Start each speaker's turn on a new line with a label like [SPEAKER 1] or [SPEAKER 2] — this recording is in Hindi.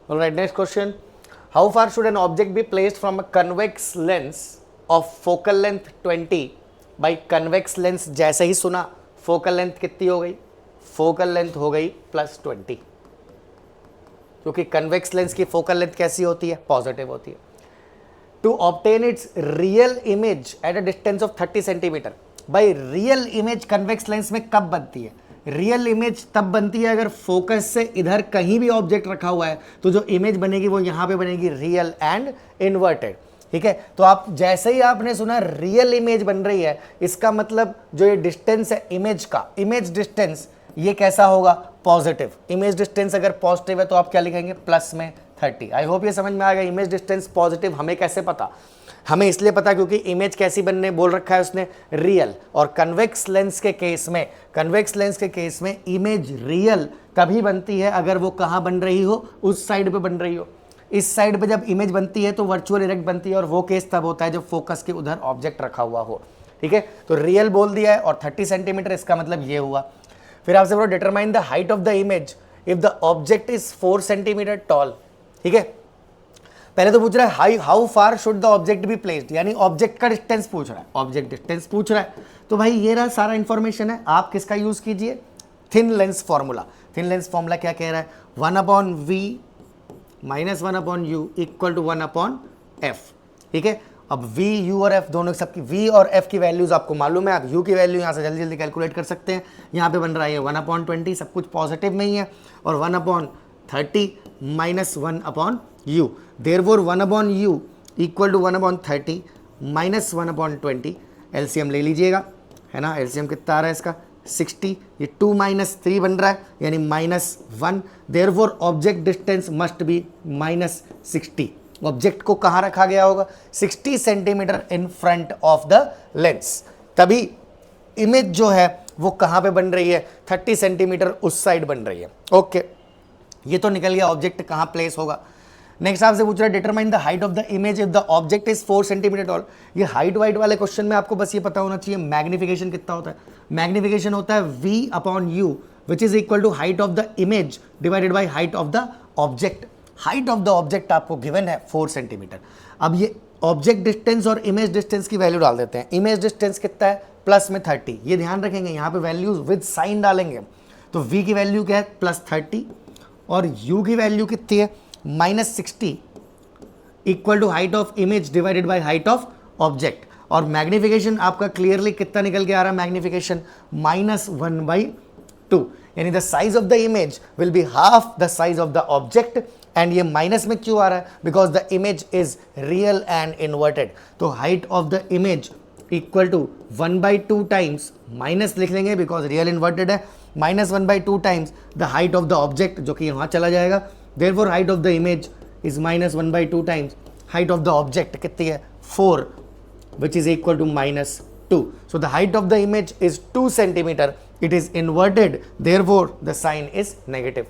[SPEAKER 1] Alright, next question. How far should an object be placed from a convex lens of focal length 20 by convex lens? जैसे ही सुना focal length कितनी हो गई? Focal length हो गई +20, क्योंकि convex lens की focal length कैसी होती है? Positive होती है. To obtain its real image at a distance of 30 centimeter. भाई रियल इमेज कन्वेक्स लेंस में कब बनती है? रियल इमेज तब बनती है अगर फोकस से इधर कहीं भी ऑब्जेक्ट रखा हुआ है, तो जो इमेज बनेगी वो यहां पे बनेगी रियल एंड इन्वर्टेड. ठीक है, तो आप जैसे ही आपने सुना रियल इमेज बन रही है, इसका मतलब जो ये डिस्टेंस है इमेज का, इमेज डिस्टेंस, ये कैसा होगा? पॉजिटिव. इमेज डिस्टेंस अगर पॉजिटिव है तो आप क्या लिखेंगे? प्लस में 30. आई होप ये समझ में आ गया. इमेज डिस्टेंस पॉजिटिव हमें कैसे पता? हमें इसलिए पता क्योंकि इमेज कैसी बनने बोल रखा है उसने? रियल. और कन्वेक्स लेंस के केस में, कन्वेक्स लेंस के केस में इमेज रियल तभी बनती है अगर वो कहाँ बन रही हो? उस साइड पे बन रही हो. इस साइड पे जब इमेज बनती है तो वर्चुअल इरेक्ट बनती है, और वो केस तब होता है जब फोकस के उधर ऑब्जेक्ट रखा हुआ हो. ठीक है, तो रियल बोल दिया है और 30 सेंटीमीटर, इसका मतलब ये हुआ. फिर आपसे बोलो determine the height of the image if the object is 4 centimetre toll. ठीक है, पहले तो पूछ रहा है how far should the object be placed, यानी ऑब्जेक्ट का डिस्टेंस पूछ रहा है, ऑब्जेक्ट डिस्टेंस पूछ रहा है. तो भाई ये रहा सारा इंफॉर्मेशन है. आप किसका यूज कीजिए? Thin lens formula. Thin lens formula क्या कह रहा है? 1/v minus 1/u equal to 1/f. ठीक है, अब v, u और f दोनों सबकी v और f की वैल्यूज आपको मालूम है. आप u की वैल्यू यहाँ से जल्दी जल्दी कैलकुलेट कर सकते हैं. यहाँ पे बन रहा है 1/20, सब कुछ पॉजिटिव में ही है, और 1/30 minus 1/u. Therefore 1/u equal to 1/30 minus 1/20. LCM ले लीजिएगा, है ना. एलसीएम कितना आ रहा है इसका? 60. ये 2 माइनस 3 बन रहा है, यानी -1. Therefore object distance must be -60. Object को कहाँ रखा गया होगा? 60 centimetre in front of the lens. तभी इमेज जो है वो कहाँ पे बन रही है? 30 सेंटीमीटर उस साइड बन रही है. ओके, ये तो निकल गया ऑब्जेक्ट कहाँ प्लेस होगा. नेक्स्ट आपसे पूछ रहा है determine the height of the image if the object is 4 centimetre toll. ये हाइट वाइट वाले क्वेश्चन में आपको बस ये पता होना चाहिए मैग्निफिकेशन कितना होता है. मैग्निफिकेशन होता है v/u which is equal to height of the image divided by height of the object. Height of the object आपको गिवन है 4 सेंटीमीटर. अब ये ऑब्जेक्ट डिस्टेंस और इमेज डिस्टेंस की वैल्यू डाल देते हैं. इमेज डिस्टेंस कितना है? प्लस में 30. ये ध्यान रखेंगे, यहाँ पे वैल्यूज विद साइन डालेंगे. तो v की वैल्यू क्या है? +30, और u की वैल्यू कितनी है? -60 equal to height of image divided by height of object. और मैग्निफिकेशन आपका क्लियरली कितना निकल के आ रहा है? मैग्निफिकेशन -1/2, यानी the size of the image will be half the size of the object. And ये माइनस में क्यों आ रहा है? Because the image is real and inverted. तो height of the image equal to 1/2 times, minus लिख लेंगे बिकॉज रियल इन्वर्टेड है, -1/2 times the height of the object, जो कि यहाँ चला जाएगा. Therefore height of the image is -1/2 times height of the object कितनी है? 4, which is equal to -2. So the height of the image is 2 centimeter. It is inverted. Therefore the sign is negative.